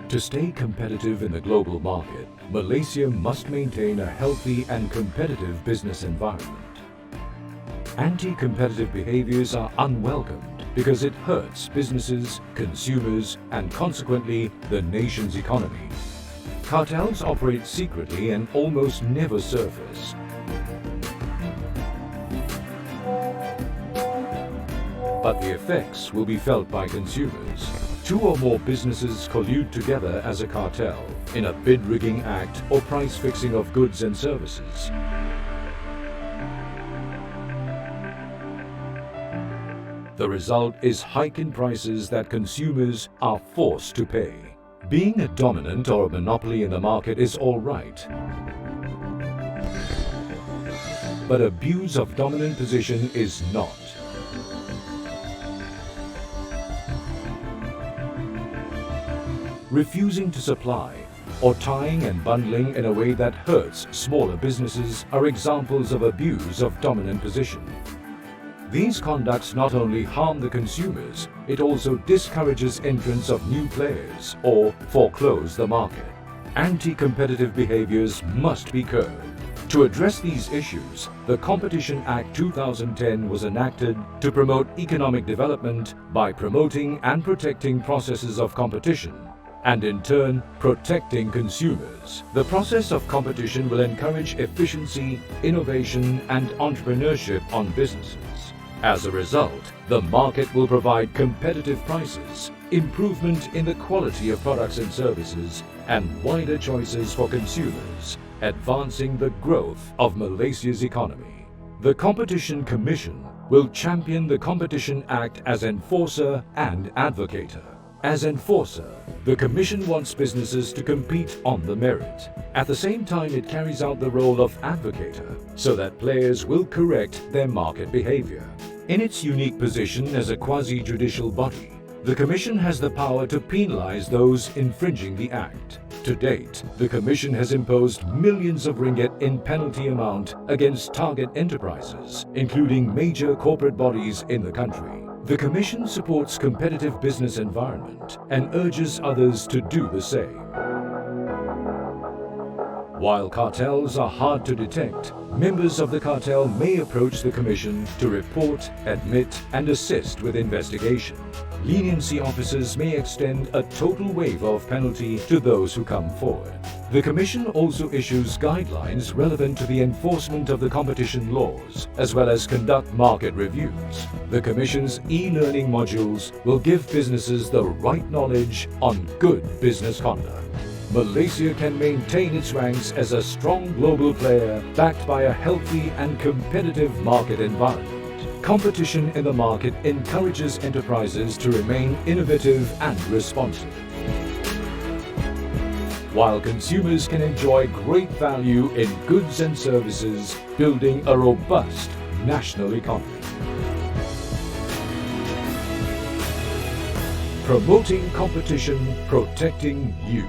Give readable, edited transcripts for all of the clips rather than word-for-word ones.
To stay competitive in the global market, Malaysia must maintain a healthy and competitive business environment. Anti-competitive behaviours are unwelcomed because it hurts businesses, consumers, and consequently the nation's economy. Cartels operate secretly and almost never surface. But the effects will be felt by consumers. Two or more businesses collude together as a cartel in a bid-rigging act or price-fixing of goods and services. The result is hike in prices that consumers are forced to pay. Being a dominant or a monopoly in the market is all right. but abuse of dominant position is not. Refusing to supply or tying and bundling in a way that hurts smaller businesses are examples of abuse of dominant position. These conducts not only harm the consumers, it also discourages entrance of new players or foreclose the market. Anti-competitive behaviours must be curbed. To address these issues, the Competition Act 2010 was enacted to promote economic development by promoting and protecting processes of competition, and in turn protecting consumers. The process of competition will encourage efficiency, innovation and entrepreneurship on businesses. As a result, the market will provide competitive prices, improvement in the quality of products and services, and wider choices for consumers, advancing the growth of Malaysia's economy. The Competition Commission will champion the Competition Act as enforcer and advocator. As enforcer, the Commission wants businesses to compete on the merit. At the same time, it carries out the role of advocator so that players will correct their market behaviour. In its unique position as a quasi-judicial body, the Commission has the power to penalise those infringing the Act. To date, the Commission has imposed millions of ringgit in penalty amount against target enterprises, including major corporate bodies in the country. The Commission supports competitive business environment and urges others to do the same. While cartels are hard to detect, members of the cartel may approach the Commission to report, admit and assist with investigation. Leniency officers may extend a total waiver of penalty to those who come forward. The Commission also issues guidelines relevant to the enforcement of the competition laws, as well as conduct market reviews. The Commission's e-learning modules will give businesses the right knowledge on good business conduct. Malaysia can maintain its ranks as a strong global player backed by a healthy and competitive market environment. Competition in the market encourages enterprises to remain innovative and responsive, while consumers can enjoy great value in goods and services, building a robust national economy. Promoting competition, protecting you.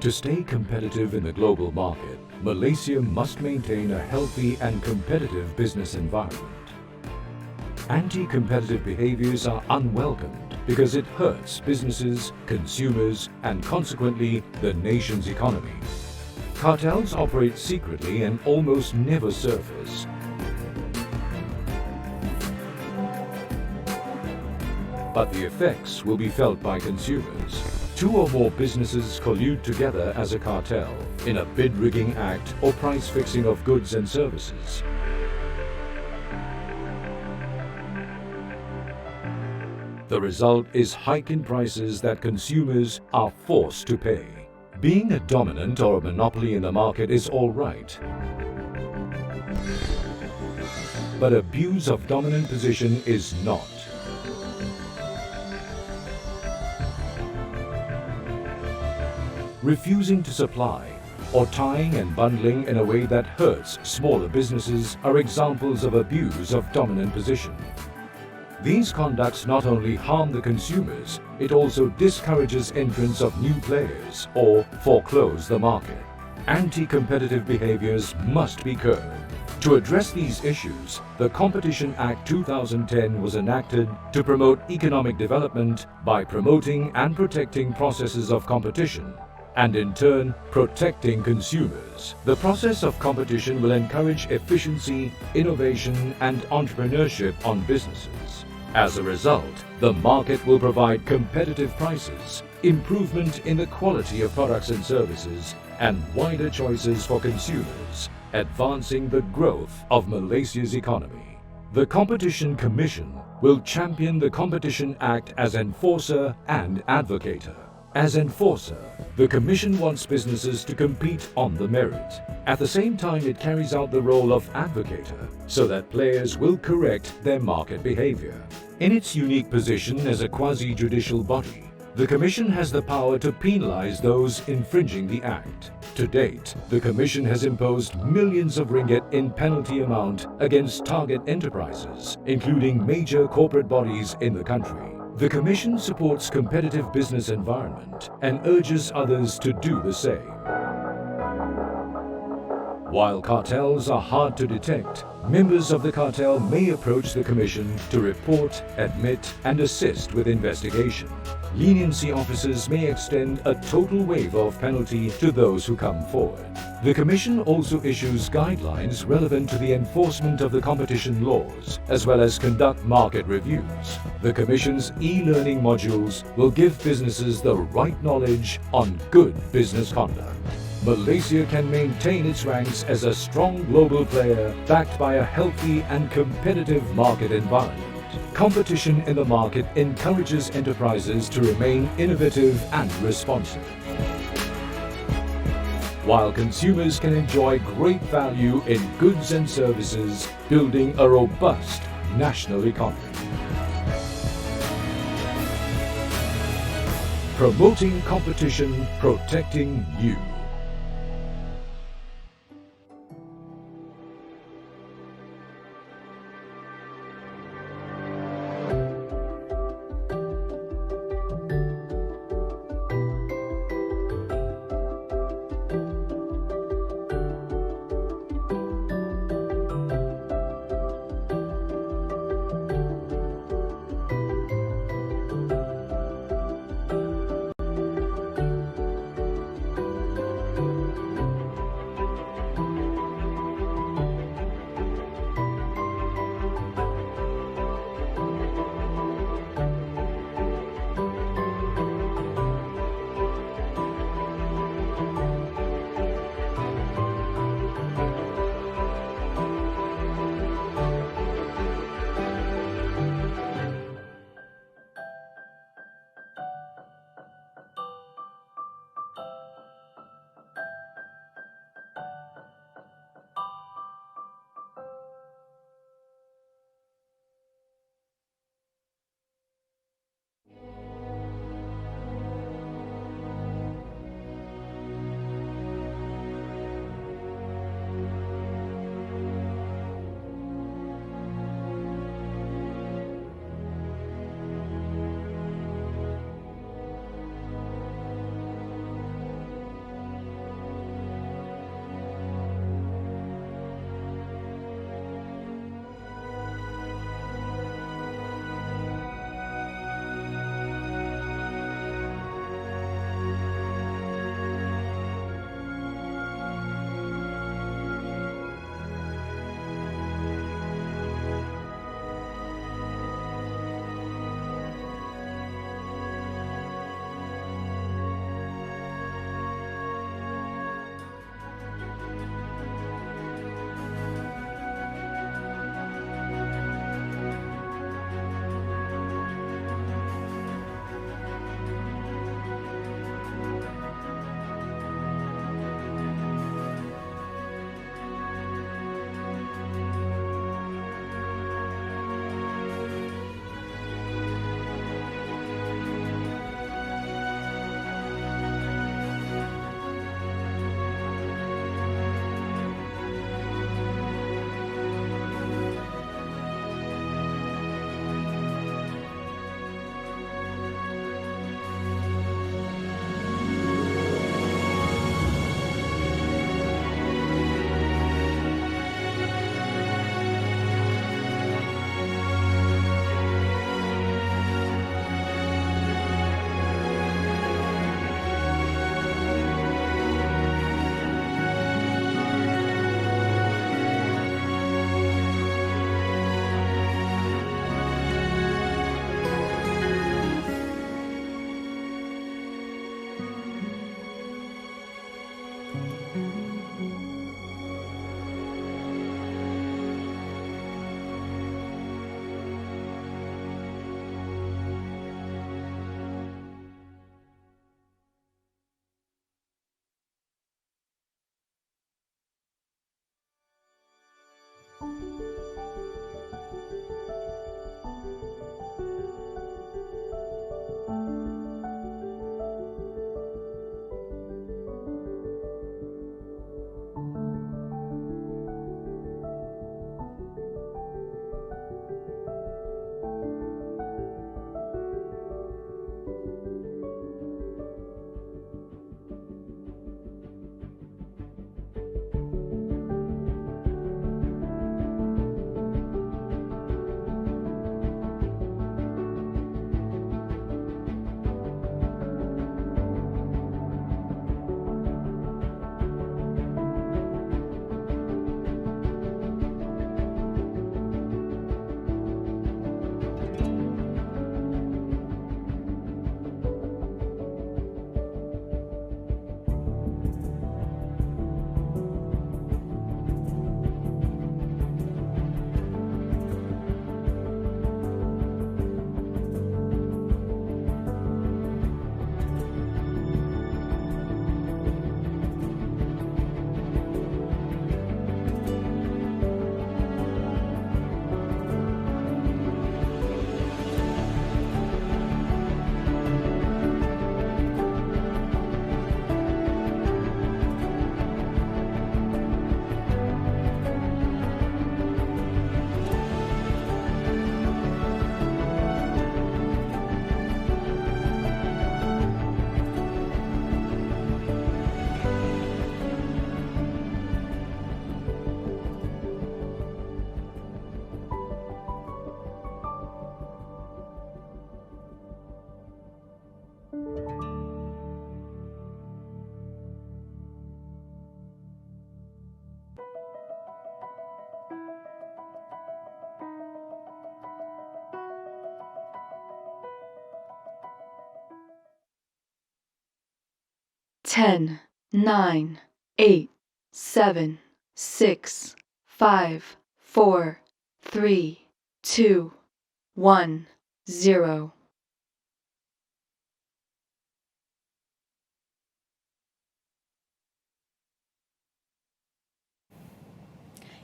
To stay competitive in the global market, Malaysia must maintain a healthy and competitive business environment. Anti-competitive behaviours are unwelcomed because it hurts businesses, consumers, and consequently the nation's economy. Cartels operate secretly and almost never surface. But the effects will be felt by consumers. Two or more businesses collude together as a cartel in a bid rigging act or price fixing of goods and services. The result is hike in prices that consumers are forced to pay. Being a dominant or a monopoly in the market is all right. But abuse of dominant position is not. Refusing to supply or tying and bundling in a way that hurts smaller businesses are examples of abuse of dominant position. These conducts not only harm the consumers, it also discourages entrance of new players or foreclose the market. Anti-competitive behaviours must be curbed. To address these issues, the Competition Act 2010 was enacted to promote economic development by promoting and protecting processes of competition, and in turn protecting consumers. The process of competition will encourage efficiency, innovation and entrepreneurship on businesses. As a result, the market will provide competitive prices, improvement in the quality of products and services, and wider choices for consumers, advancing the growth of Malaysia's economy. The Competition Commission will champion the Competition Act as enforcer and advocator. As enforcer, the Commission wants businesses to compete on the merit. At the same time, it carries out the role of advocator so that players will correct their market behavior. In its unique position as a quasi-judicial body, the Commission has the power to penalize those infringing the Act. To date, the Commission has imposed millions of ringgit in penalty amount against target enterprises, including major corporate bodies in the country. The Commission supports competitive business environment and urges others to do the same. While cartels are hard to detect, members of the cartel may approach the Commission to report, admit and assist with investigation. Leniency officers may extend a total waiver of penalty to those who come forward. The Commission also issues guidelines relevant to the enforcement of the competition laws, as well as conduct market reviews. The Commission's e-learning modules will give businesses the right knowledge on good business conduct. Malaysia can maintain its ranks as a strong global player backed by a healthy and competitive market environment. Competition in the market encourages enterprises to remain innovative and responsive, while consumers can enjoy great value in goods and services, building a robust national economy. Promoting competition, protecting you. 10, 9, 8, 7, 6, 5, 4, 3, 2, 1, 0.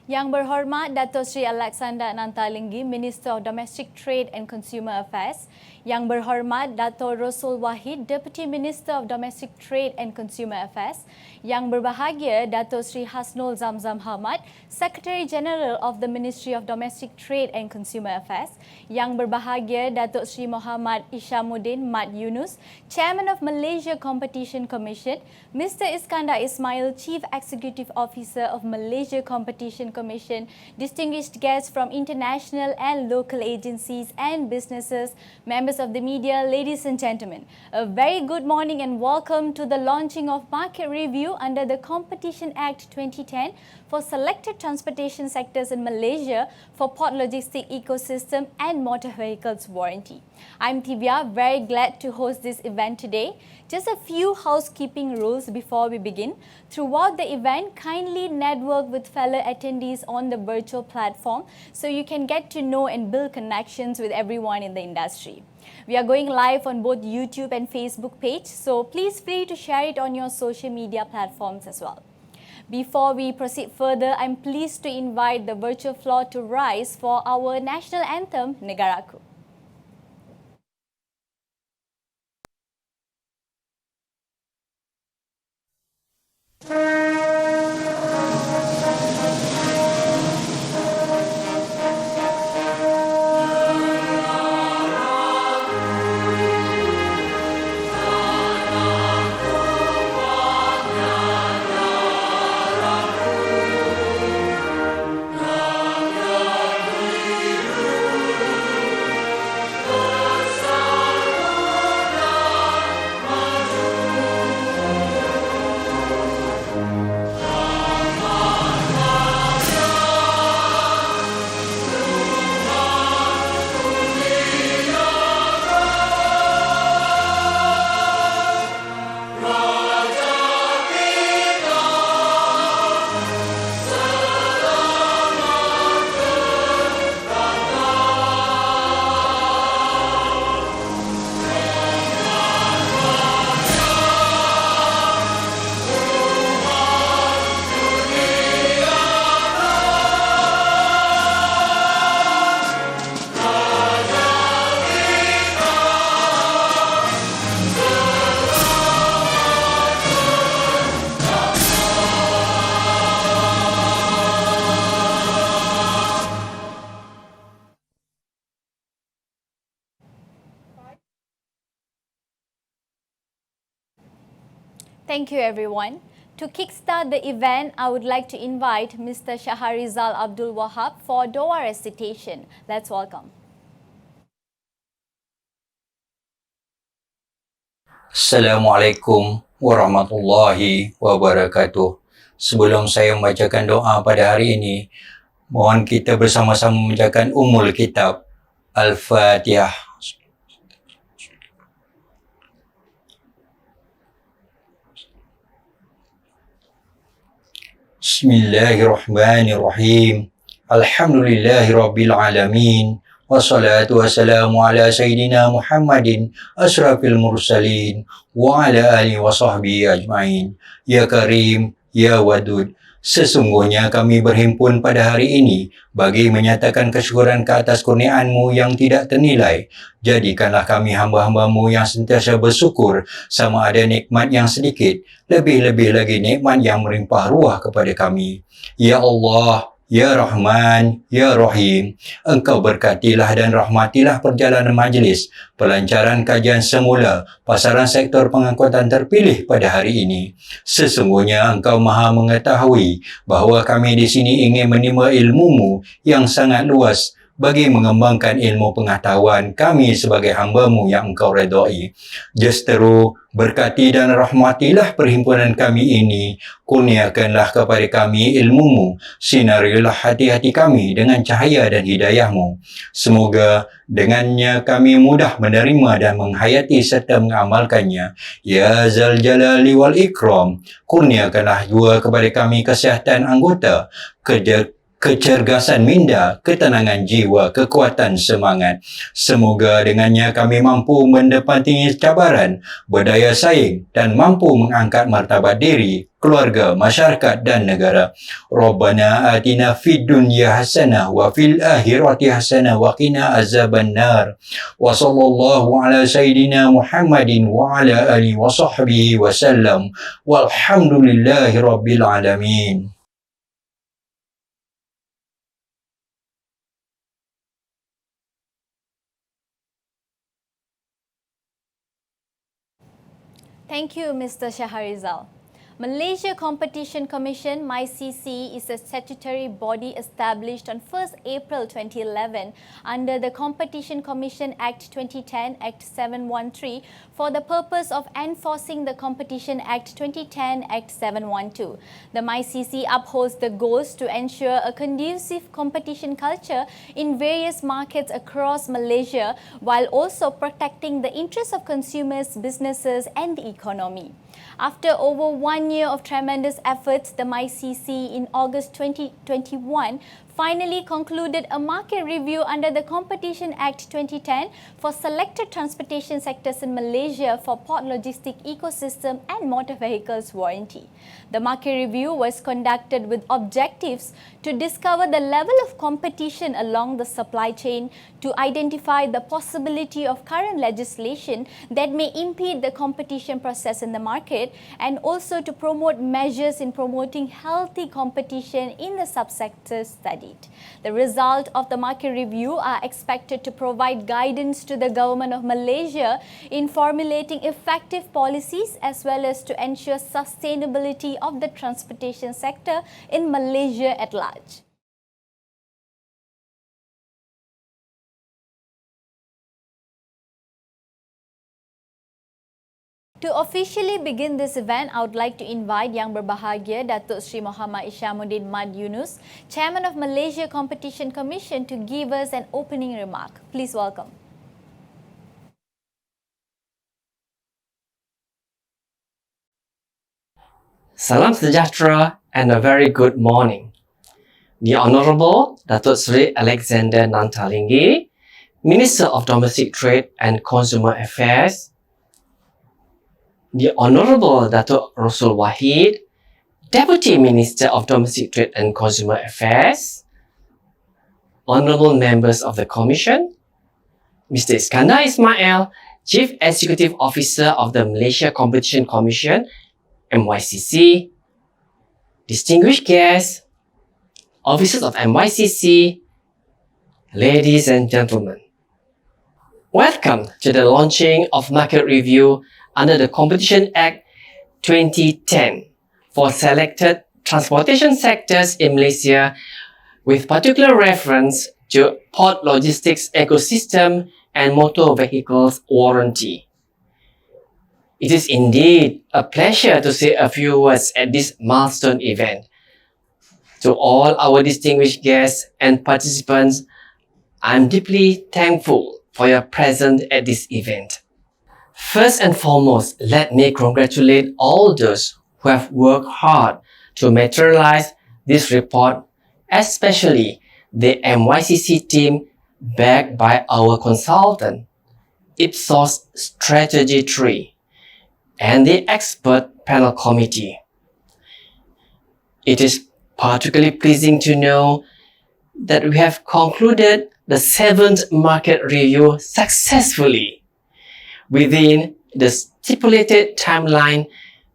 Yang Berhormat Dato' Sri Alexander Nantalinggi, Minister of Domestic Trade and Consumer Affairs. Yang Berhormat Dato' Rosul Wahid, Deputy Minister of Domestic Trade and Consumer Affairs. Yang Berbahagia Dato' Sri Hasnul Zamzam Hamad, Secretary General of the Ministry of Domestic Trade and Consumer Affairs. Yang Berbahagia Dato' Sri Muhammad Ishamuddin Mat Yunus, Chairman of Malaysia Competition Commission. Mr. Iskandar Ismail, Chief Executive Officer of Malaysia Competition Commission, distinguished guests from international and local agencies and businesses, members of the media, ladies and gentlemen. A very good morning and welcome to the launching of Market Review under the Competition Act 2010 for selected transportation sectors in Malaysia for port logistic ecosystem and motor vehicles warranty. I'm Tivia, very glad to host this event today. Just a few housekeeping rules before we begin. Throughout the event, kindly network with fellow attendees on the virtual platform so you can get to know and build connections with everyone in the industry. We are going live on both YouTube and Facebook page, so please feel free to share it on your social media platforms as well. Before we proceed further, I'm pleased to invite the virtual floor to rise for our national anthem, Negaraku. Thank you everyone. To kickstart the event, I would like to invite Mr. Shaharizal Abdul Wahab for Doa recitation. Let's welcome. Assalamualaikum warahmatullahi wabarakatuh. Sebelum saya membacakan doa pada hari ini, mohon kita bersama-sama membacakan Ummul Kitab Al-Fatihah. Bismillahirrahmanirrahim. Alhamdulillahi Rabbil Alamin. Wassalatu wassalamu ala Sayyidina Muhammadin ashrafil mursalin wa ala alihi wa sahbihi ajma'in. Ya Karim, Ya Wadud, sesungguhnya kami berhimpun pada hari ini bagi menyatakan kesyukuran ke atas kurniaan-Mu yang tidak ternilai. Jadikanlah kami hamba-hamba-Mu yang sentiasa bersyukur sama ada nikmat yang sedikit, lebih-lebih lagi nikmat yang melimpah ruah kepada kami. Ya Allah, Ya Rahman, Ya Rahim, Engkau berkatilah dan rahmatilah perjalanan majlis, pelancaran kajian semula, pasaran sektor pengangkutan terpilih pada hari ini. Sesungguhnya Engkau Maha mengetahui bahawa kami di sini ingin menimba ilmu-Mu yang sangat luas, bagi mengembangkan ilmu pengetahuan kami sebagai hamba-Mu yang Engkau redai. Justeru berkati dan rahmatilah perhimpunan kami ini, kurniakanlah kepada kami ilmu-Mu, sinarilah hati-hati kami dengan cahaya dan hidayah-Mu. Semoga dengannya kami mudah menerima dan menghayati serta mengamalkannya. Ya Zal Jalali wal Ikram, kurniakanlah juga kepada kami kesihatan anggota, kecergasan minda, ketenangan jiwa, kekuatan semangat. Semoga dengannya kami mampu mendepati cabaran, berdaya saing dan mampu mengangkat martabat diri, keluarga, masyarakat dan negara. Rabbana atina fid dunya hasanah wa fil akhirati hasanah wa qina azabannar. Wa sallallahu ala sayyidina Muhammadin wa ala alihi wa sahbihi wa sallam. Walhamdulillahi rabbil alamin. Thank you, Mr. Shaharizal. Malaysia Competition Commission, MyCC, is a statutory body established on 1st April 2011 under the Competition Commission Act 2010, Act 713, for the purpose of enforcing the Competition Act 2010, Act 712. The MyCC upholds the goals to ensure a conducive competition culture in various markets across Malaysia, while also protecting the interests of consumers, businesses and the economy. After over 1 year of tremendous efforts, the MyCC in August 2021 finally concluded a market review under the Competition Act 2010 for selected transportation sectors in Malaysia for port logistic ecosystem and motor vehicles warranty. The market review was conducted with objectives to discover the level of competition along the supply chain, to identify the possibility of current legislation that may impede the competition process in the market, and also to promote measures in promoting healthy competition in the subsectors studied. The result of the market review are expected to provide guidance to the Government of Malaysia in formulating effective policies as well as to ensure sustainability of the transportation sector in Malaysia at large. To officially begin this event, I would like to invite Yang Berbahagia Datuk Sri Muhammad Isyamuddin Mad Yunus, Chairman of Malaysia Competition Commission, to give us an opening remark. Please welcome. Salam sejahtera and a very good morning. The Honourable Datuk Sri Alexander Nantalinggi, Minister of Domestic Trade and Consumer Affairs, the Honourable Datuk Rosul Wahid, Deputy Minister of Domestic Trade and Consumer Affairs, Honourable Members of the Commission, Mr. Iskandar Ismail, Chief Executive Officer of the Malaysia Competition Commission, MyCC, distinguished guests, officers of MyCC, ladies and gentlemen. Welcome to the launching of Market Review under the Competition Act 2010 for selected transportation sectors in Malaysia, with particular reference to port logistics ecosystem and motor vehicles warranty. It is indeed a pleasure to say a few words at this milestone event. To all our distinguished guests and participants, I am deeply thankful for your presence at this event. First and foremost, let me congratulate all those who have worked hard to materialize this report, especially the MyCC team backed by our consultant, Ipsos Strategy 3, and the expert panel committee. It is particularly pleasing to know that we have concluded the 7th market review successfully within the stipulated timeline,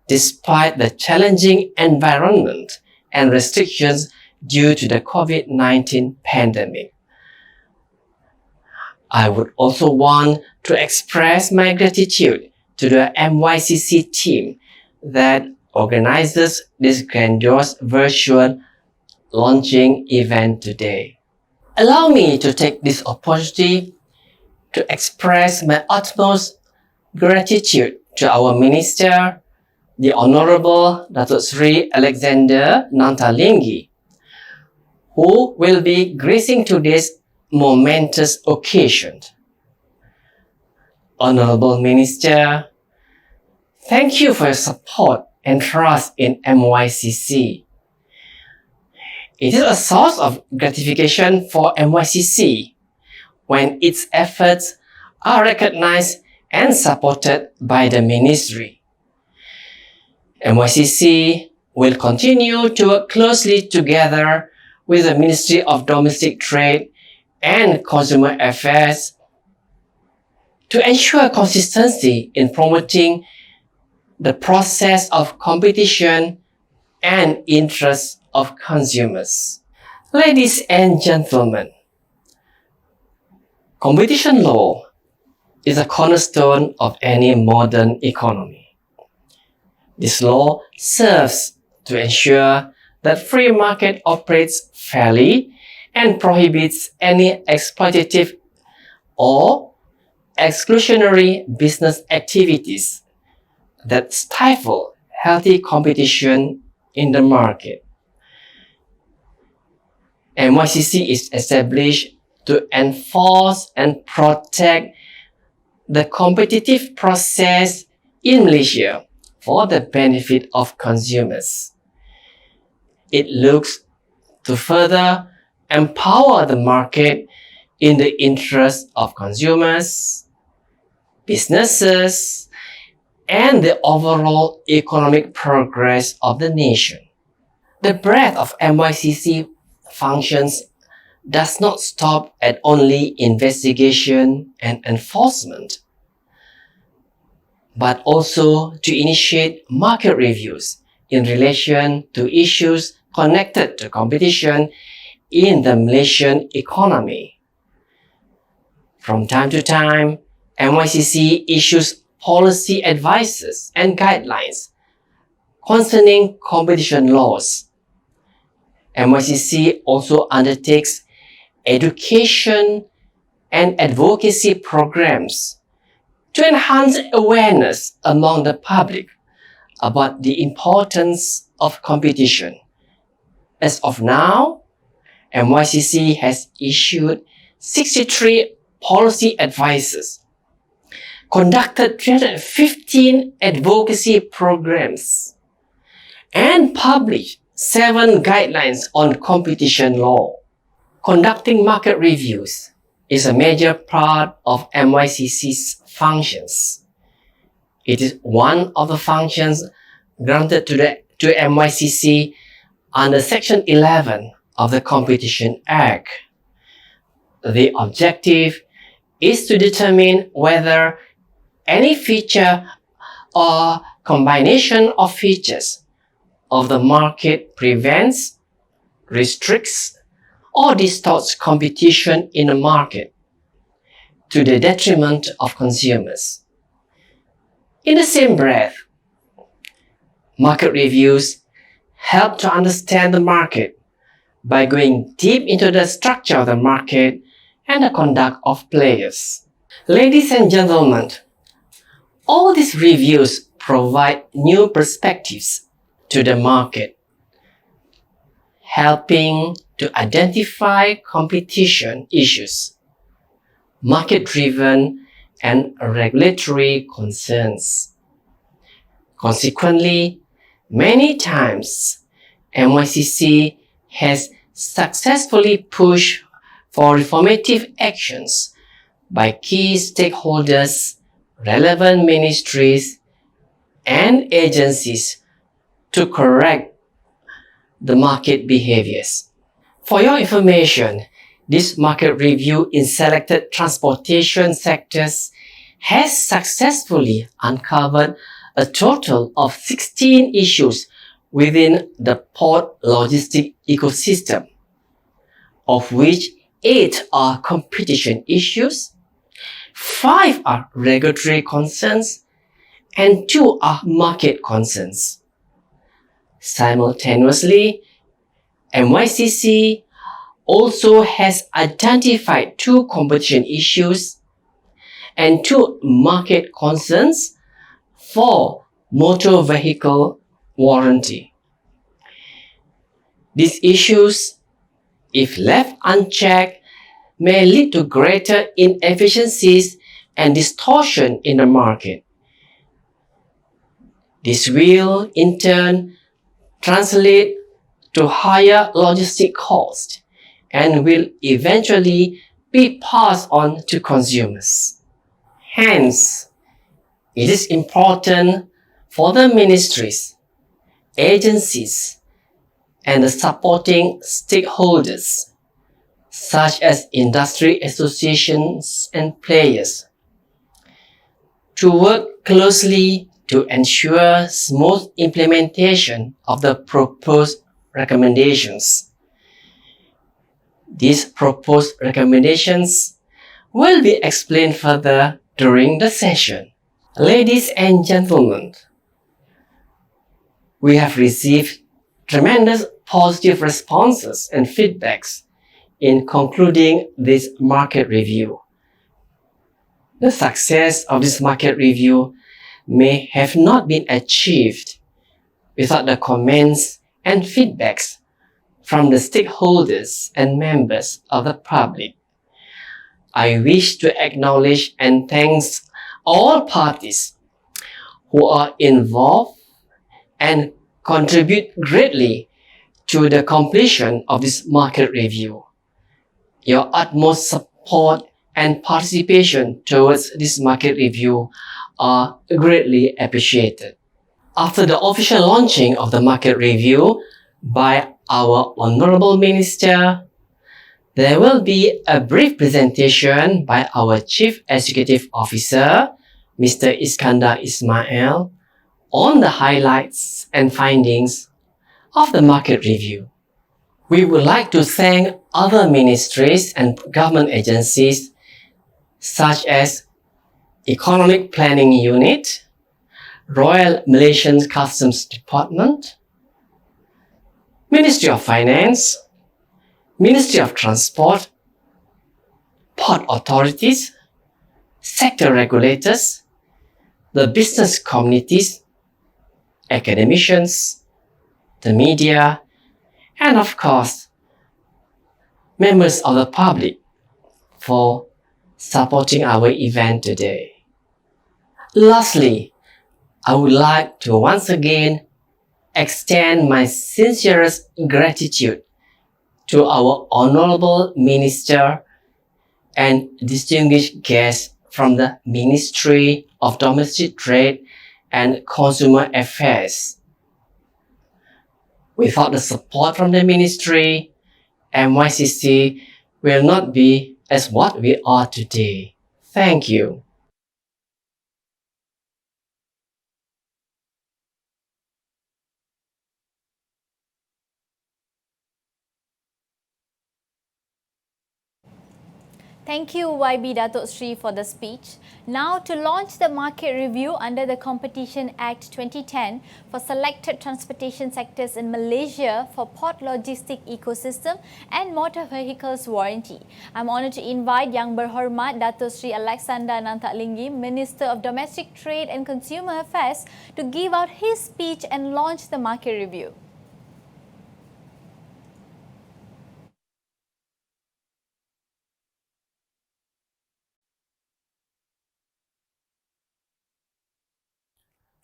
despite the challenging environment and restrictions due to the COVID-19 pandemic. I would also want to express my gratitude to the MyCC team that organizes this grandiose virtual launching event today. Allow me to take this opportunity to express my utmost gratitude to our Minister, the Honorable Datuk Sri Alexander Nantalinggi, who will be gracing today's momentous occasion. Honorable Minister, thank you for your support and trust in MyCC. It is a source of gratification for MyCC when its efforts are recognized and supported by the Ministry. MyCC will continue to work closely together with the Ministry of Domestic Trade and Consumer Affairs to ensure consistency in promoting the process of competition and interests of consumers. Ladies and gentlemen, competition law is a cornerstone of any modern economy. This law serves to ensure that free market operates fairly and prohibits any exploitative or exclusionary business activities that stifle healthy competition in the market. MyCC is established to enforce and protect the competitive process in Malaysia for the benefit of consumers. It looks to further empower the market in the interest of consumers, businesses, and the overall economic progress of the nation. The breadth of MyCC functions does not stop at only investigation and enforcement, but also to initiate market reviews in relation to issues connected to competition in the Malaysian economy. From time to time, MyCC issues policy advices and guidelines concerning competition laws. MyCC also undertakes education and advocacy programs to enhance awareness among the public about the importance of competition. As of now, MyCC has issued 63 policy advices, conducted 315 advocacy programs, and published 7 guidelines on competition law. Conducting market reviews is a major part of MyCC's functions. It is one of the functions granted to MyCC under Section 11 of the Competition Act. The objective is to determine whether any feature or combination of features of the market prevents, restricts, or distorts competition in the market to the detriment of consumers. In the same breath, market reviews help to understand the market by going deep into the structure of the market and the conduct of players. Ladies and gentlemen, all these reviews provide new perspectives to the market, helping to identify competition issues, market-driven and regulatory concerns. Consequently, many times, MyCC has successfully pushed for reformative actions by key stakeholders, relevant ministries, and agencies to correct the market behaviors. For your information, this market review in selected transportation sectors has successfully uncovered a total of 16 issues within the port logistic ecosystem, of which 8 are competition issues, 5 are regulatory concerns, and 2 are market concerns. Simultaneously, MyCC also has identified 2 competition issues and 2 market concerns for motor vehicle warranty. These issues, if left unchecked, may lead to greater inefficiencies and distortion in the market. This will, in turn, translate to higher logistic costs and will eventually be passed on to consumers. Hence, it is important for the ministries, agencies, and the supporting stakeholders, such as industry associations and players, to work closely to ensure smooth implementation of the proposed recommendations. These proposed recommendations will be explained further during the session. Ladies and gentlemen, we have received tremendous positive responses and feedbacks in concluding this market review. The success of this market review may have not been achieved without the comments and feedbacks from the stakeholders and members of the public. I wish to acknowledge and thank all parties who are involved and contribute greatly to the completion of this market review. Your utmost support and participation towards this market review are greatly appreciated. After the official launching of the market review by our Honorable Minister, there will be a brief presentation by our Chief Executive Officer, Mr. Iskandar Ismail, on the highlights and findings of the market review. We would like to thank other ministries and government agencies such as Economic Planning Unit, Royal Malaysian Customs Department, Ministry of Finance, Ministry of Transport, port authorities, sector regulators, the business communities, academicians, the media, and of course, members of the public for supporting our event today. Lastly, I would like to once again extend my sincerest gratitude to our Honorable Minister and distinguished guests from the Ministry of Domestic Trade and Consumer Affairs. Without the support from the Ministry, MyCC will not be as what we are today. Thank you. Thank you YB Datuk Sri for the speech. Now to launch the market review under the Competition Act 2010 for selected transportation sectors in Malaysia for port logistic ecosystem and motor vehicles warranty. I'm honoured to invite Yang Berhormat Datuk Sri Alexander Nantalingi, Minister of Domestic Trade and Consumer Affairs, to give out his speech and launch the market review.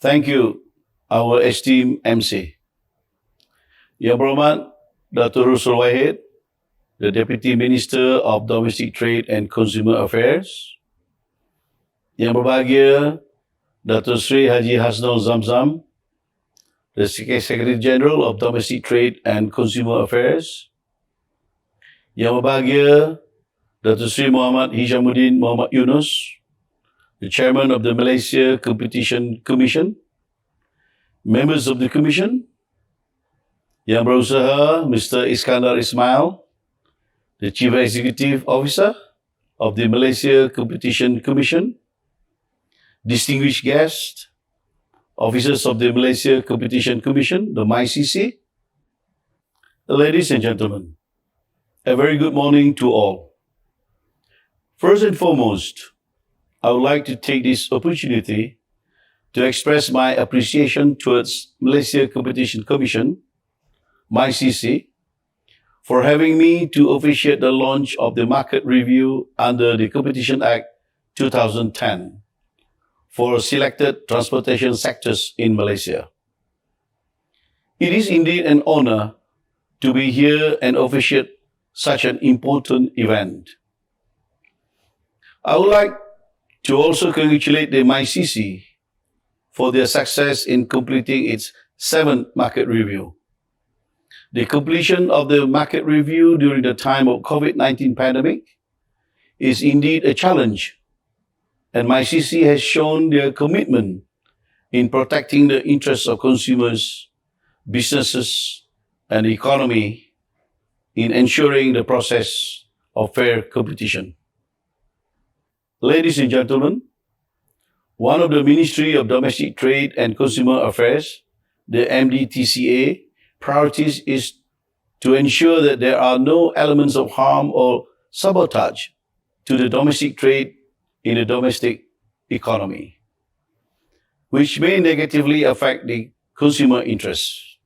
Thank you, our esteemed MC. Yang Berhormat Dr. Rosul Wahid, the Deputy Minister of Domestic Trade and Consumer Affairs. Yang berbahagia Dr. Sri Haji Hasnul Zamzam, the Secretary General of Domestic Trade and Consumer Affairs. Yang berbahagia Dr. Sri Muhammad Hishamuddin Muhammad Yunus, the Chairman of the Malaysia Competition Commission, members of the Commission, Yang Berusaha Mr. Iskandar Ismail, the Chief Executive Officer of the Malaysia Competition Commission, distinguished guests, officers of the Malaysia Competition Commission, the MyCC, ladies and gentlemen, A very good morning to all. First and foremost, I would like to take this opportunity to express my appreciation towards Malaysia Competition Commission, MyCC, for having me to officiate the launch of the market review under the Competition Act 2010 for selected transportation sectors in Malaysia. It is indeed an honor to be here and officiate such an important event. I would like to also congratulate the MyCC for their success in completing its 7th market review. The completion of the market review during the time of COVID-19 pandemic is indeed a challenge, and MyCC has shown their commitment in protecting the interests of consumers, businesses, and the economy in ensuring the process of fair competition. Ladies and gentlemen, one of the Ministry of Domestic Trade and Consumer Affairs, the MDTCA, priorities is to ensure that there are no elements of harm or sabotage to the domestic trade in the domestic economy, which may negatively affect the consumer interests.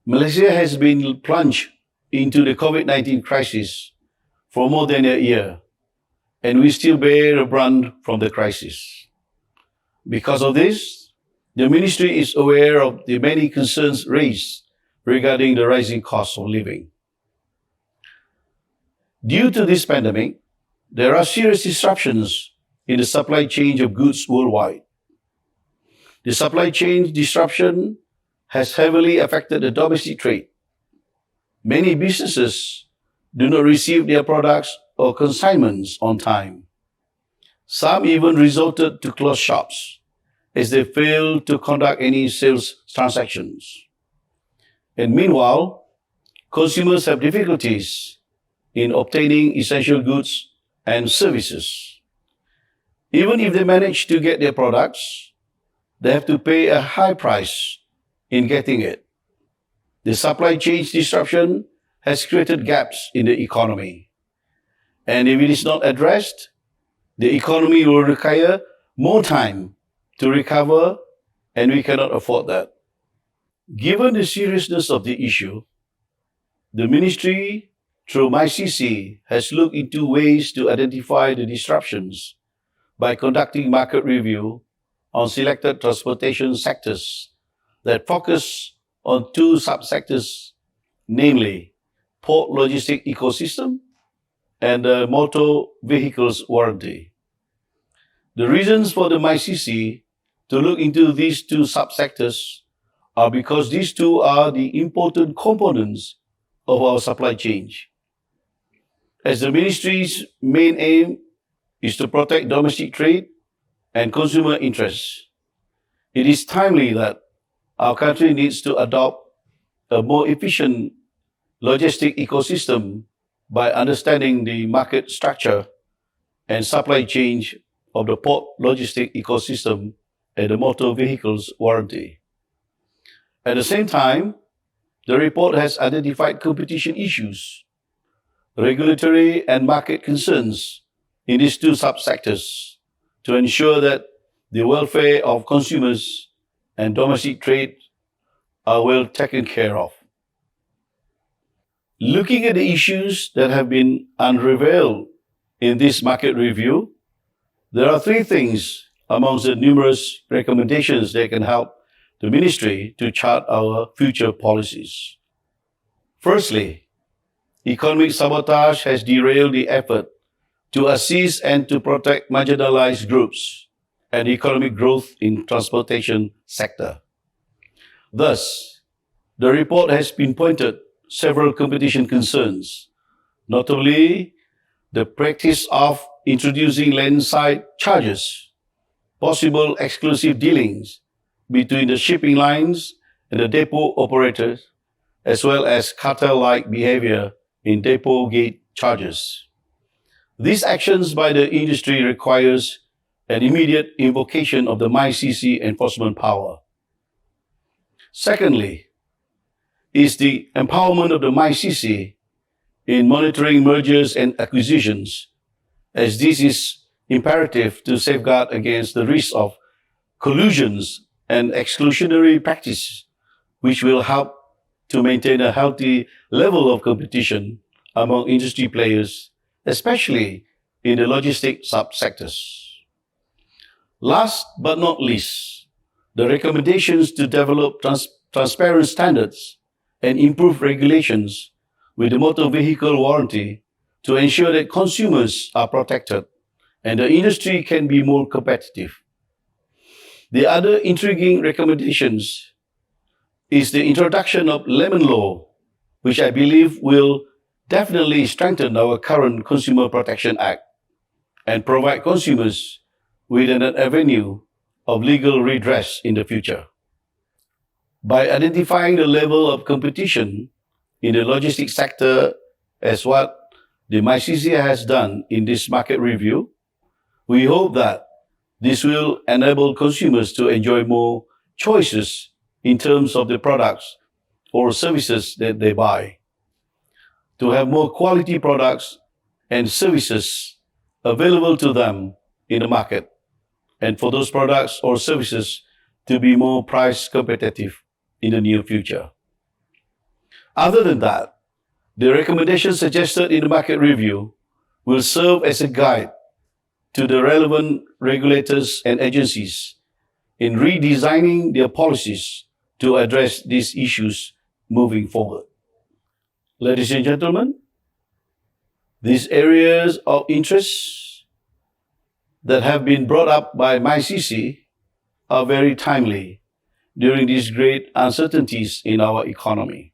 Malaysia has been plunged into the COVID-19 crisis for more than a year, and we still bear the brunt from the crisis. Because of this, the ministry is aware of the many concerns raised regarding the rising cost of living. Due to this pandemic, there are serious disruptions in the supply chain of goods worldwide. The supply chain disruption has heavily affected the domestic trade. Many businesses do not receive their products or consignments on time. Some even resorted to close shops as they failed to conduct any sales transactions. And meanwhile, consumers have difficulties in obtaining essential goods and services. Even if they manage to get their products, they have to pay a high price in getting it. The supply chain disruption has created gaps in the economy. And if it is not addressed, the economy will require more time to recover, and we cannot afford that. Given the seriousness of the issue, the ministry, through MyCC, has looked into ways to identify the disruptions by conducting market review on selected transportation sectors that focus on 2 subsectors, namely port logistic ecosystem and the motor vehicles warranty. The reasons for the MyCC to look into these 2 subsectors are because these 2 are the important components of our supply chain. As the ministry's main aim is to protect domestic trade and consumer interests, it is timely that our country needs to adopt a more efficient logistic ecosystem by understanding the market structure and supply chain of the port logistic ecosystem and the motor vehicles warranty. At the same time, the report has identified competition issues, regulatory and market concerns in these 2 subsectors to ensure that the welfare of consumers and domestic trade are well taken care of. Looking at the issues that have been unveiled in this market review, there are 3 things amongst the numerous recommendations that can help the ministry to chart our future policies. Firstly, economic sabotage has derailed the effort to assist and to protect marginalized groups and economic growth in transportation sector. Thus, the report has pinpointed several competition concerns, notably the practice of introducing landside charges, possible exclusive dealings between the shipping lines and the depot operators, as well as cartel-like behaviour in depot gate charges. These actions by the industry requires an immediate invocation of the MyCC enforcement power. Secondly, is the empowerment of the MyCC in monitoring mergers and acquisitions, as this is imperative to safeguard against the risk of collusions and exclusionary practice, which will help to maintain a healthy level of competition among industry players, especially in the logistic subsectors. Last but not least, the recommendations to develop transparent standards and improve regulations with the motor vehicle warranty to ensure that consumers are protected and the industry can be more competitive. The other intriguing recommendations is the introduction of lemon law, which I believe will definitely strengthen our current Consumer Protection Act and provide consumers with an avenue of legal redress in the future. By identifying the level of competition in the logistics sector as what the MyCC has done in this market review, we hope that this will enable consumers to enjoy more choices in terms of the products or services that they buy, to have more quality products and services available to them in the market, and for those products or services to be more price competitive in the near future. Other than that, the recommendations suggested in the market review will serve as a guide to the relevant regulators and agencies in redesigning their policies to address these issues moving forward. Ladies and gentlemen, these areas of interest that have been brought up by MyCC are very timely during these great uncertainties in our economy.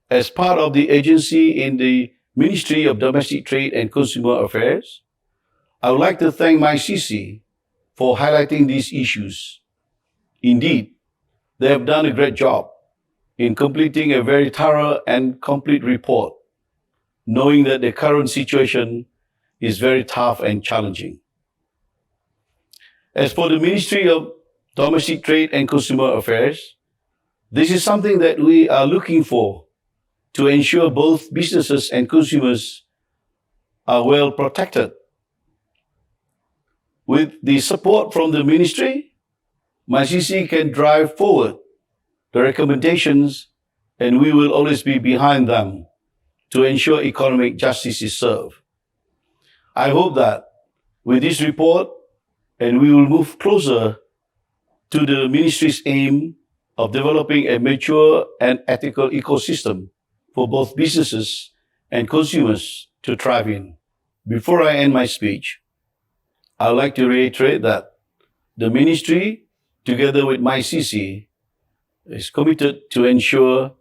As part of the agency in the Ministry of Domestic Trade and Consumer Affairs, I would like to thank MyCC for highlighting these issues. Indeed, they have done a great job in completing a very thorough and complete report, knowing that the current situation is very tough and challenging. As for the Ministry of Domestic Trade and Consumer Affairs, this is something that we are looking for to ensure both businesses and consumers are well protected. With the support from the ministry, MyCC can drive forward the recommendations, and we will always be behind them to ensure economic justice is served. I hope that with this report, and we will move closer to the ministry's aim of developing a mature and ethical ecosystem for both businesses and consumers to thrive in. Before I end my speech, I would like to reiterate that the ministry, together with MyCC, is committed to ensure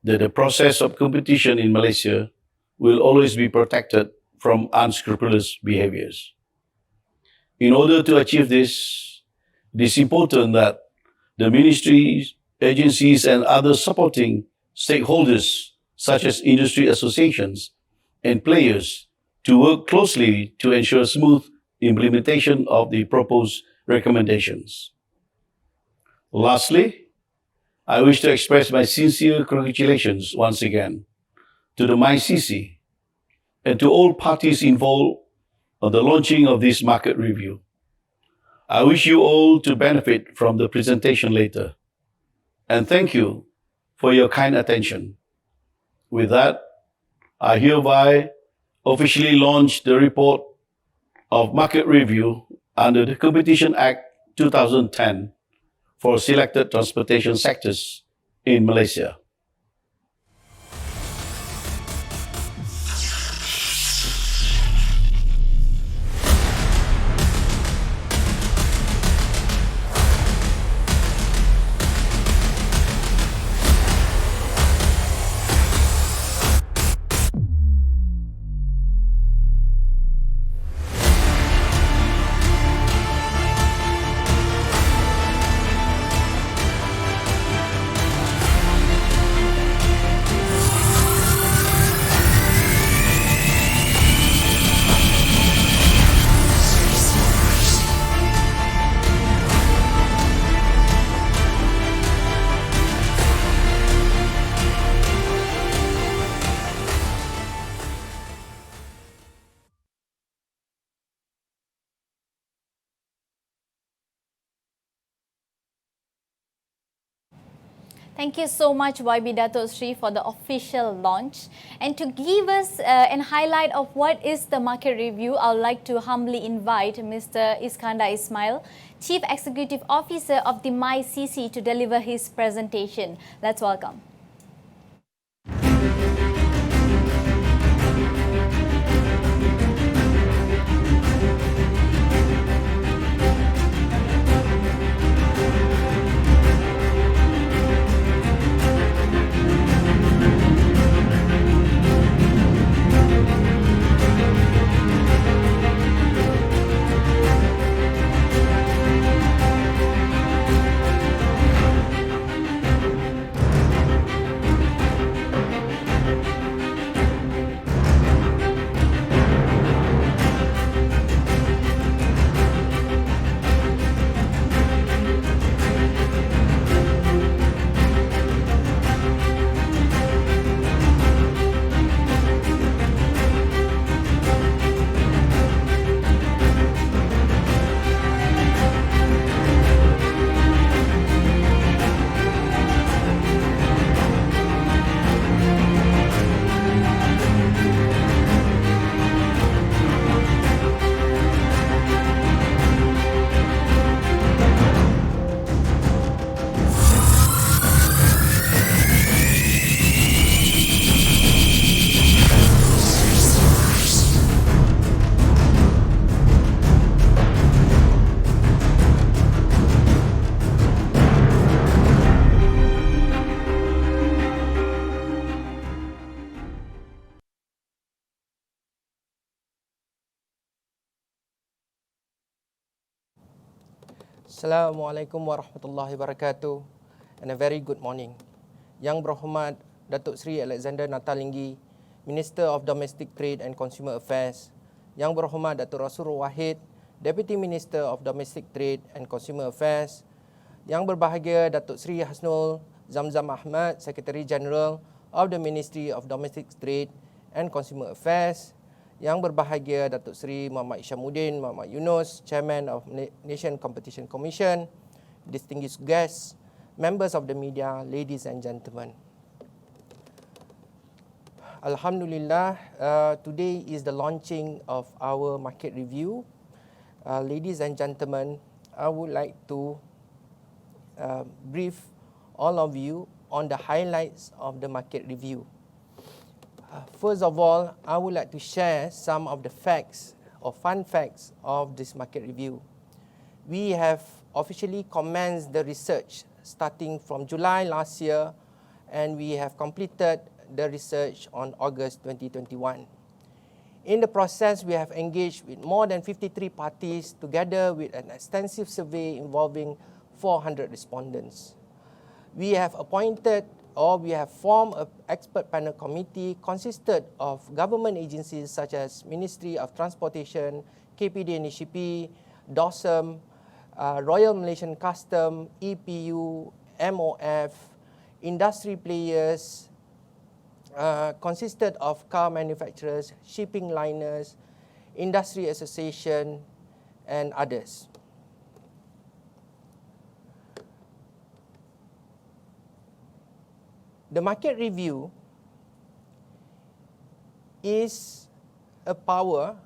that the process of competition in Malaysia will always be protected from unscrupulous behaviors. In order to achieve this, it is important that the ministries, agencies, and other supporting stakeholders, such as industry associations and players, to work closely to ensure smooth implementation of the proposed recommendations. Lastly, I wish to express my sincere congratulations once again to the MyCC and to all parties involved on the launching of this market review. I wish you all to benefit from the presentation later, and thank you for your kind attention. With that, I hereby officially launch the report of market review under the Competition Act 2010 for selected transportation sectors in Malaysia. Thank you so much, YB Dato Sri, for the official launch. And to give us an highlight of what is the market review, I would like to humbly invite Mr. Iskandar Ismail, Chief Executive Officer of the MyCC, to deliver his presentation. Let's welcome. Assalamualaikum warahmatullahi wabarakatuh and a very good morning. Yang Berhormat Datuk Seri Alexander Nathalinggi, Minister of Domestic Trade and Consumer Affairs, Yang Berhormat Datuk Rasul Wahid, Deputy Minister of Domestic Trade and Consumer Affairs, Yang Berbahagia Datuk Seri Hasnul Zamzam Ahmad, Secretary General of the Ministry of Domestic Trade and Consumer Affairs, Yang Berbahagia Datuk Seri Muhammad Isyamuddin Muhammad Yunus, Chairman of Malaysian Competition Commission, distinguished guests, members of the media, ladies and gentlemen. Alhamdulillah, today is the launching of our market review. Ladies and gentlemen, I would like to brief all of you on the highlights of the market review. First of all, I would like to share some of the facts or fun facts of this market review. We have officially commenced the research starting from July last year, and we have completed the research on August 2021. In the process, we have engaged with more than 53 parties together with an extensive survey involving 400 respondents. We have appointed or we have formed an expert panel committee consisted of government agencies such as Ministry of Transportation, KPD and ECP, DOSM, Royal Malaysian Custom, EPU, MOF, industry players, consisted of car manufacturers, shipping liners, industry association, and others. The market review is a power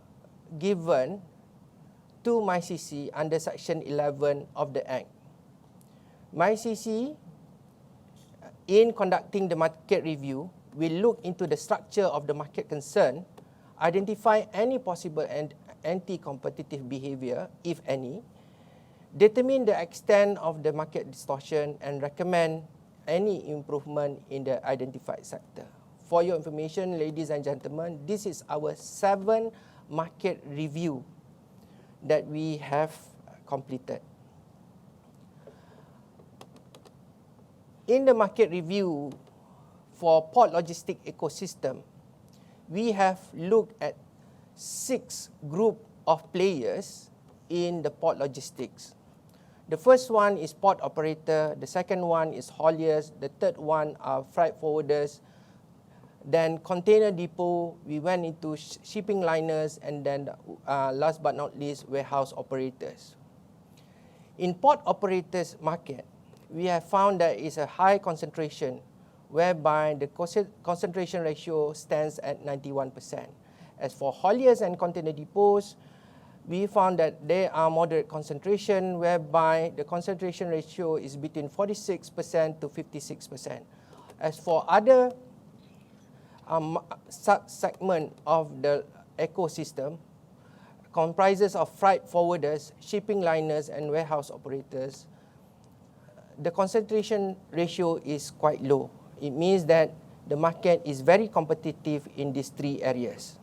given to MyCC under Section 11 of the Act. MyCC, in conducting the market review, will look into the structure of the market concern, identify any possible anti-competitive behaviour, if any, determine the extent of the market distortion, and recommend any improvement in the identified sector. For your information, ladies and gentlemen, this is our 7th market review that we have completed. In the market review for port logistic ecosystem, we have looked at 6 group of players in the port logistics. The first one is port operator, the second one is hauliers, the third one are freight forwarders, then container depot, we went into shipping liners, and then last but not least, warehouse operators. In port operators market, we have found that it's a high concentration, whereby the concentration ratio stands at 91%. As for hauliers and container depots, we found that there are moderate concentration, whereby the concentration ratio is between 46% to 56%. As for other sub-segment of the ecosystem, comprises of freight forwarders, shipping liners, and warehouse operators, the concentration ratio is quite low. It means that the market is very competitive in these three areas.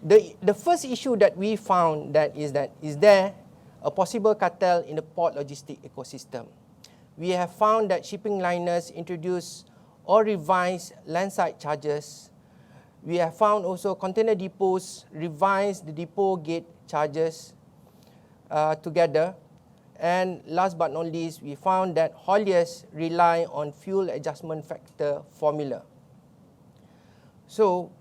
The first issue that we found is there a possible cartel in the port logistic ecosystem? We have found that shipping liners introduce or revise landside charges. We have found also container depots revise the depot gate charges together. And last but not least, we found that hauliers rely on fuel adjustment factor formula. So,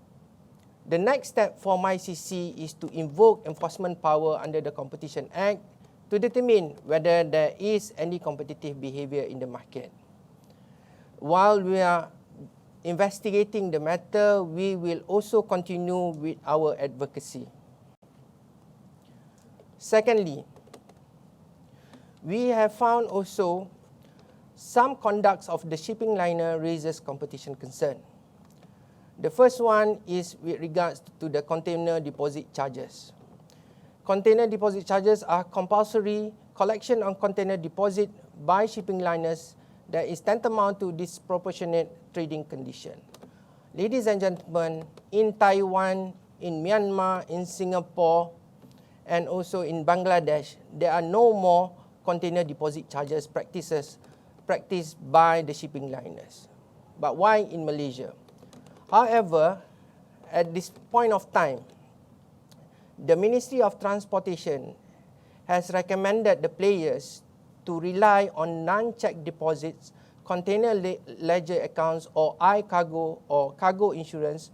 the next step for MyCC is to invoke enforcement power under the Competition Act to determine whether there is any competitive behaviour in the market. While we are investigating the matter, we will also continue with our advocacy. Secondly, we have found also some conducts of the shipping liner raises competition concern. The first one is with regards to the container deposit charges. Container deposit charges are compulsory collection on container deposit by shipping liners that is tantamount to disproportionate trading condition. Ladies and gentlemen, in Taiwan, in Myanmar, in Singapore, and also in Bangladesh, there are no more container deposit charges practiced by the shipping liners. But why in Malaysia? However, at this point of time, the Ministry of Transportation has recommended the players to rely on non-check deposits, container ledger accounts, or iCargo or cargo insurance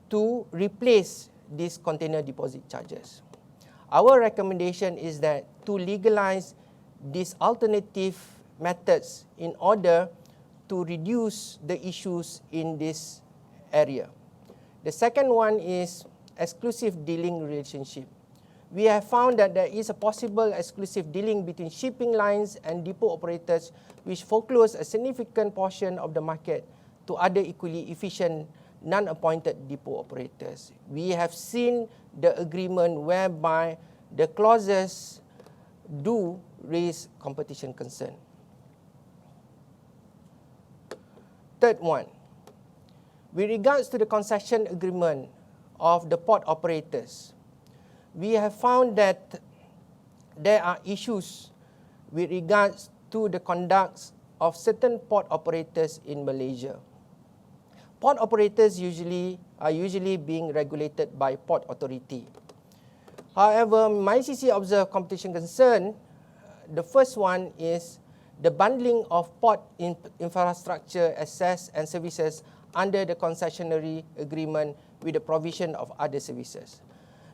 to replace these container deposit charges. Our recommendation is that to legalize these alternative methods in order to reduce the issues in this area. The second one is exclusive dealing relationship. We have found that there is a possible exclusive dealing between shipping lines and depot operators, which foreclose a significant portion of the market to other equally efficient non-appointed depot operators. We have seen the agreement whereby the clauses do raise competition concern. Third one, with regards to the concession agreement of the port operators, we have found that there are issues with regards to the conduct of certain port operators in Malaysia. Port operators are usually being regulated by Port Authority. However, MyCC observed competition concern. The first one is the bundling of port infrastructure assets and services under the concessionary agreement with the provision of other services.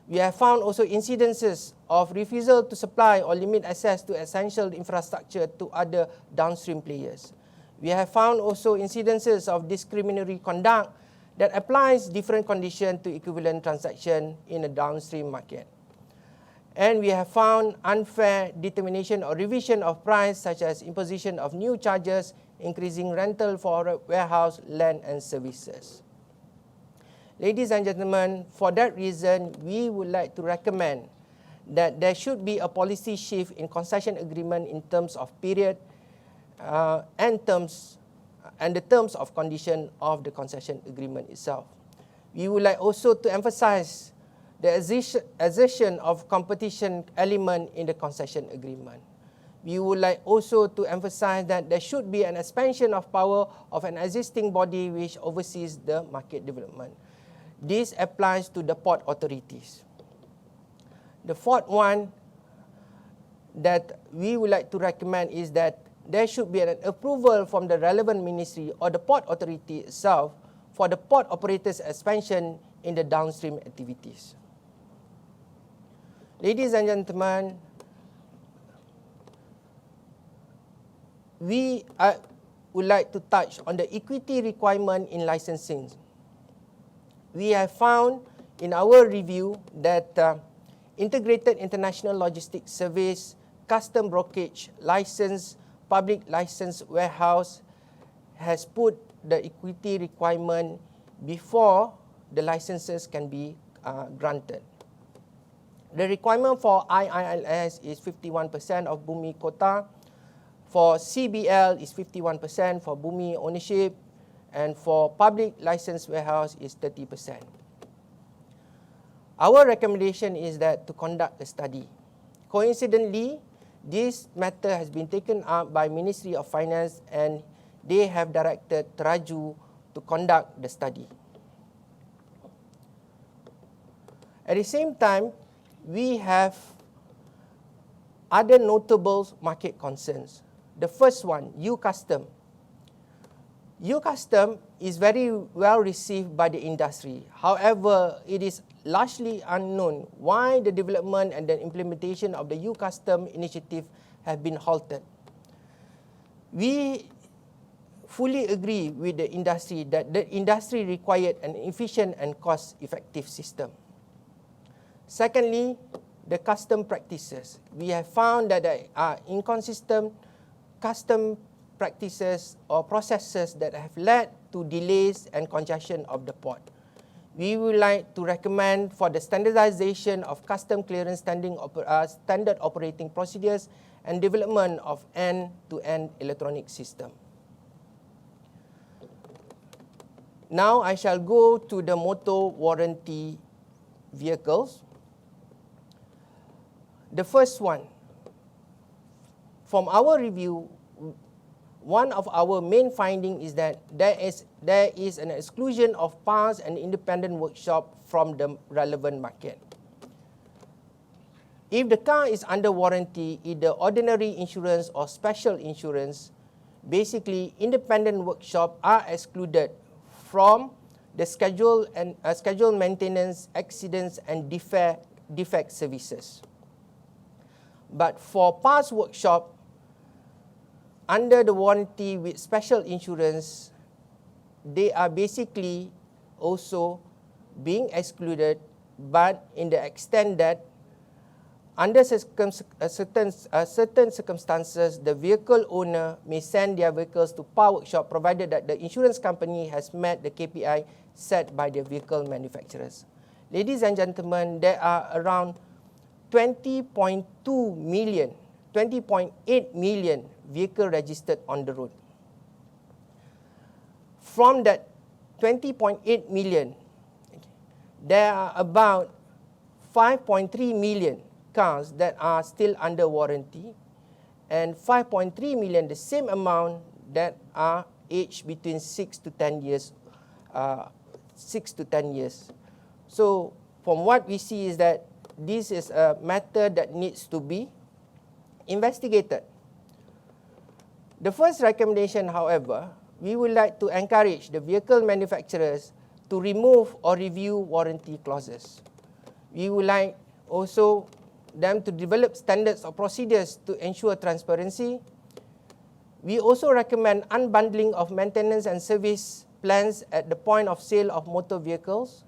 We have found also incidences of refusal to supply or limit access to essential infrastructure to other downstream players. We have found also incidences of discriminatory conduct that applies different conditions to equivalent transaction in a downstream market. And we have found unfair determination or revision of price, such as imposition of new charges, increasing rental for warehouse, land and services. Ladies and gentlemen, for that reason, we would like to recommend that there should be a policy shift in concession agreement in terms of period and the terms of condition of the concession agreement itself. We would like also to emphasize the assertion of competition element in the concession agreement. We would like also to emphasize that there should be an expansion of power of an existing body which oversees the market development. This applies to the port authorities. The fourth one that we would like to recommend is that there should be an approval from the relevant ministry or the port authority itself for the port operators' expansion in the downstream activities. Ladies and gentlemen, we would like to touch on the equity requirement in licensing. We have found in our review that integrated international logistics service, custom brokerage license, public license warehouse has put the equity requirement before the licenses can be granted. The requirement for IILS is 51% of Bumi quota, for CBL is 51% for Bumi ownership, and for public license warehouse is 30%. Our recommendation is that to conduct a study. Coincidentally, this matter has been taken up by Ministry of Finance and they have directed Teraju to conduct the study. At the same time, we have other notable market concerns. The first one, U-Custom. U-Custom is very well received by the industry. However, it is largely unknown why the development and the implementation of the U-Custom initiative have been halted. We fully agree with the industry that the industry required an efficient and cost-effective system. Secondly, the custom practices. We have found that there are inconsistent custom practices or processes that have led to delays and congestion of the port. We would like to recommend for the standardization of custom clearance standard operating procedures and development of end-to-end electronic system. Now I shall go to the motor warranty vehicles. The first one, from our review, one of our main findings is that there is an exclusion of parts and independent workshop from the relevant market. If the car is under warranty, either ordinary insurance or special insurance, basically independent workshop are excluded from the scheduled maintenance, accidents and defect services. But for parts workshop, under the warranty with special insurance, they are basically also being excluded, but in the extent that under certain circumstances, the vehicle owner may send their vehicles to car workshop provided that the insurance company has met the KPI set by the vehicle manufacturers. Ladies and gentlemen, there are around 20.8 million vehicles registered on the road. From that 20.8 million, there are about 5.3 million cars that are still under warranty and 5.3 million, the same amount, that are aged between 6 to 10 years. So from what we see is that this is a matter that needs to be investigated. The first recommendation, however, we would like to encourage the vehicle manufacturers to remove or review warranty clauses. We would like also them to develop standards or procedures to ensure transparency. We also recommend unbundling of maintenance and service plans at the point of sale of motor vehicles.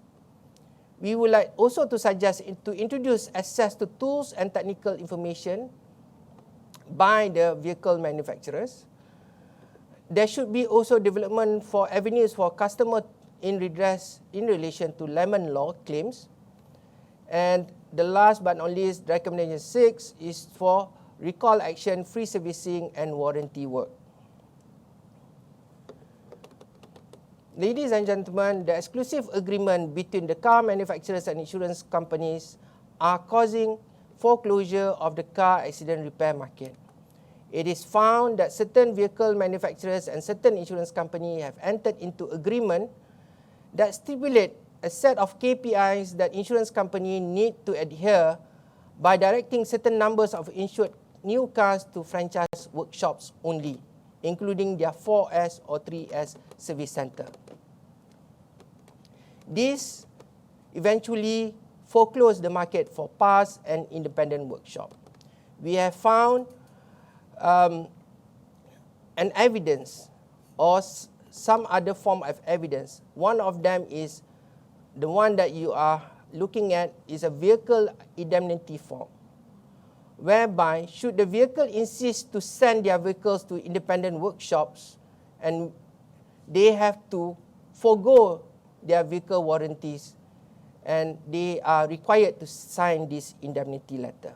We would like also to suggest to introduce access to tools and technical information by the vehicle manufacturers. There should be also development for avenues for customer in redress in relation to lemon law claims. And the last but not least, recommendation 6 is for recall action, free servicing and warranty work. Ladies and gentlemen, the exclusive agreement between the car manufacturers and insurance companies are causing foreclosure of the car accident repair market. It is found that certain vehicle manufacturers and certain insurance companies have entered into agreement that stipulate a set of KPIs that insurance companies need to adhere by directing certain numbers of insured new cars to franchise workshops only, including their 4S or 3S service center. This eventually foreclosed the market for parts and independent workshop. We have found an evidence or some other form of evidence. One of them is the one that you are looking at is a vehicle indemnity form, whereby should the vehicle insist to send their vehicles to independent workshops and they have to forego their vehicle warranties and they are required to sign this indemnity letter.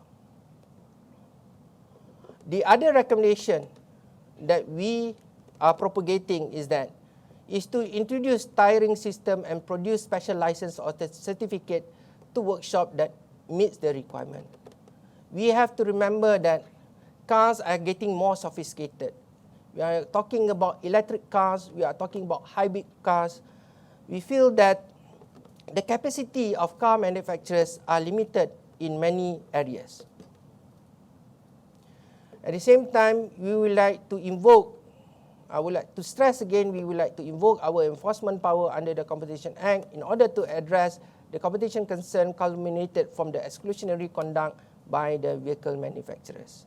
The other recommendation that we are propagating is to introduce tiering system and produce special license or certificate to workshop that meets the requirement. We have to remember that cars are getting more sophisticated. We are talking about electric cars, we are talking about hybrid cars. We feel that the capacity of car manufacturers are limited in many areas. At the same time, we would like to invoke, I would like to stress again, we would like to invoke our enforcement power under the Competition Act in order to address the competition concern culminated from the exclusionary conduct by the vehicle manufacturers.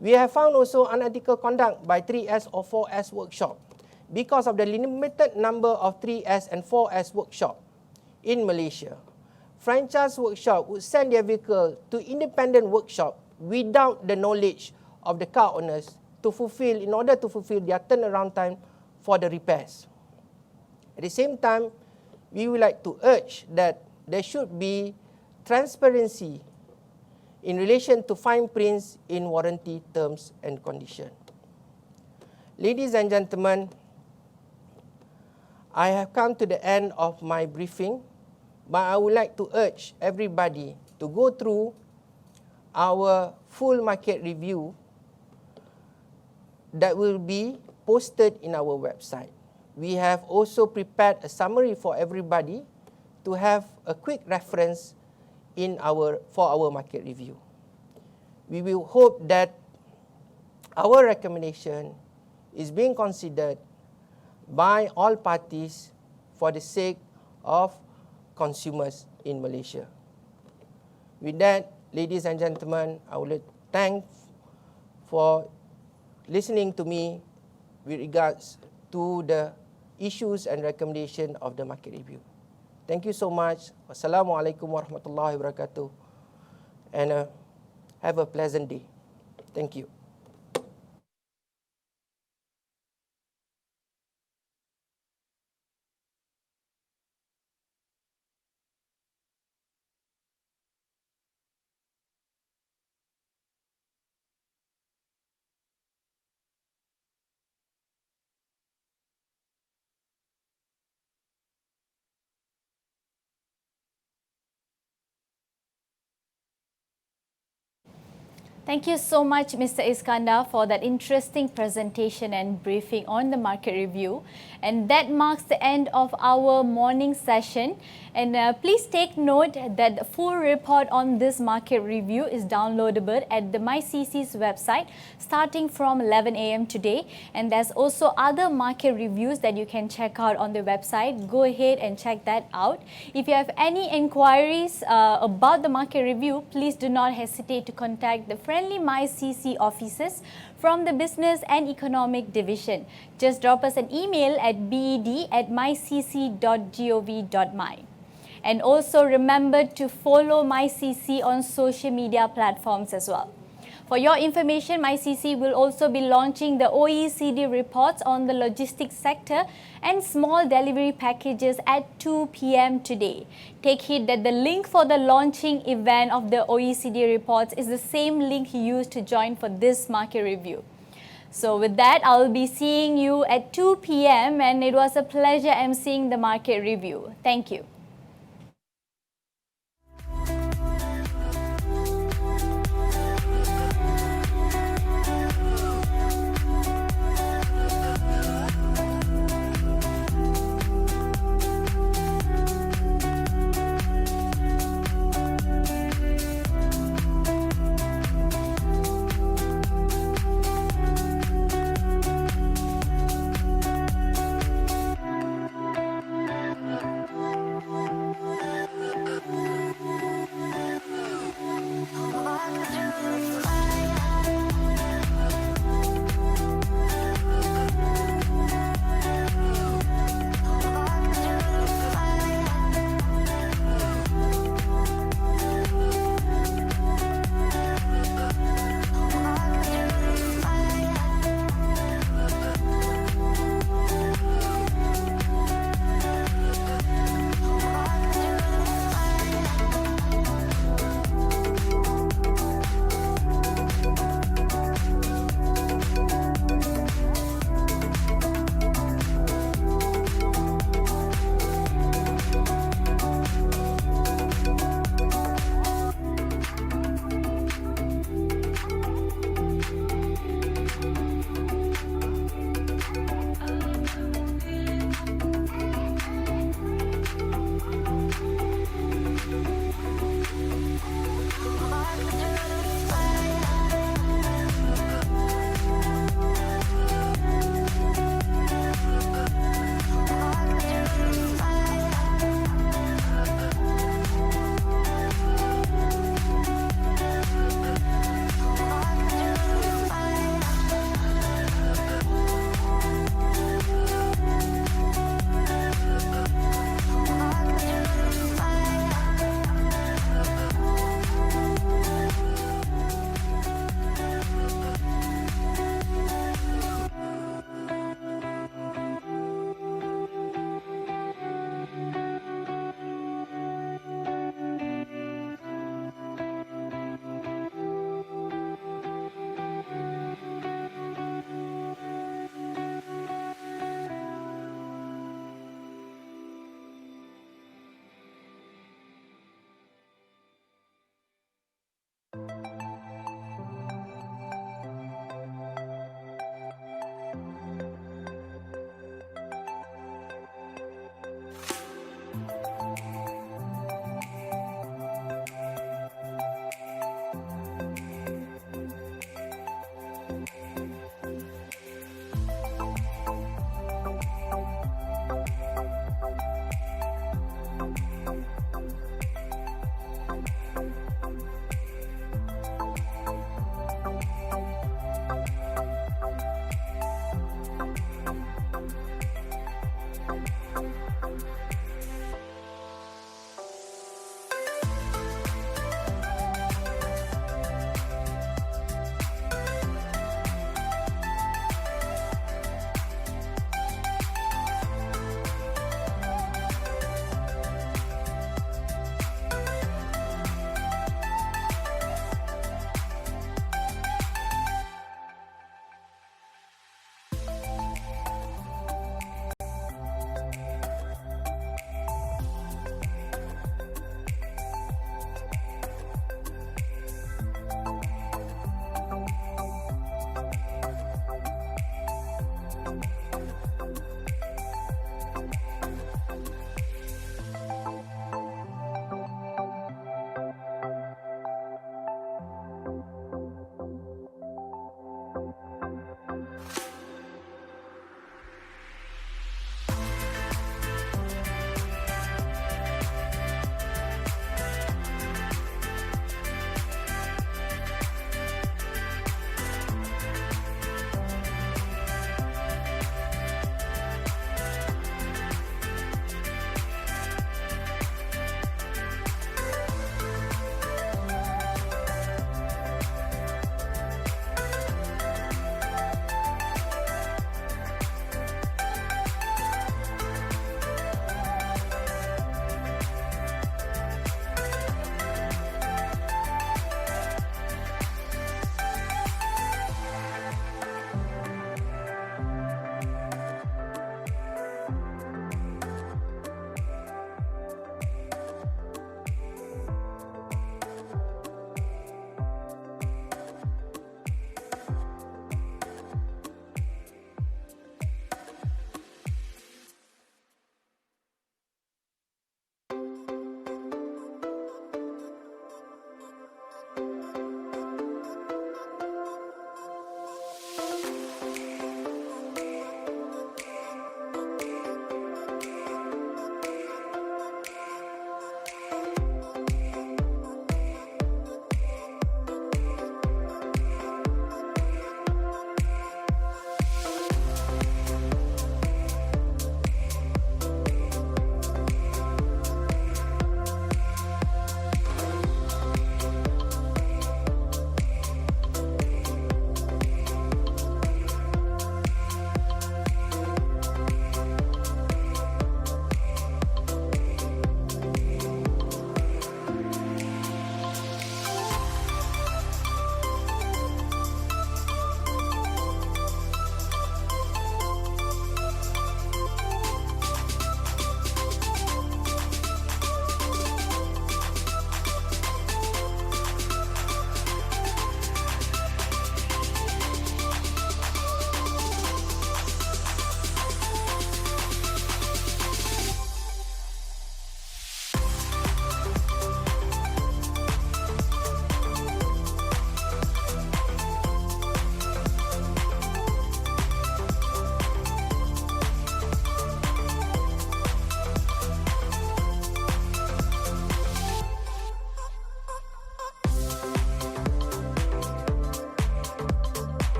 We have found also unethical conduct by 3S or 4S workshop because of the limited number of 3S and 4S workshop in Malaysia. Franchise workshop would send their vehicle to independent workshop without the knowledge of the car owners in order to fulfill their turnaround time for the repairs. At the same time, we would like to urge that there should be transparency in relation to fine prints in warranty terms and conditions. Ladies and gentlemen, I have come to the end of my briefing, but I would like to urge everybody to go through our full market review that will be posted in our website. We have also prepared a summary for everybody to have a quick reference for our market review. We will hope that our recommendation is being considered by all parties for the sake of consumers in Malaysia. With that, ladies and gentlemen, I would like to thank for listening to me with regards to the issues and recommendation of the market review. Thank you so much. Wassalamualaikum warahmatullahi wabarakatuh. And have a pleasant day. Thank you. Thank you so much, Mr. Iskandar, for that interesting presentation and briefing on the market review. And that marks the end of our morning session. And please take note that the full report on this market review is downloadable at the MyCC's website starting from 11 a.m. today. And there's also other market reviews that you can check out on the website. Go ahead and check that out. If you have any inquiries about the market review, please do not hesitate to contact the friendly MyCC officers from the Business and Economic Division. Just drop us an email at bed@mycc.gov.my. And also remember to follow MyCC on social media platforms as well. For your information, MyCC will also be launching the OECD reports on the logistics sector and small delivery packages at 2 p.m. today. Take heed that the link for the launching event of the OECD reports is the same link you used to join for this market review. So with that, I'll be seeing you at 2 p.m. and it was a pleasure emceeing the market review. Thank you.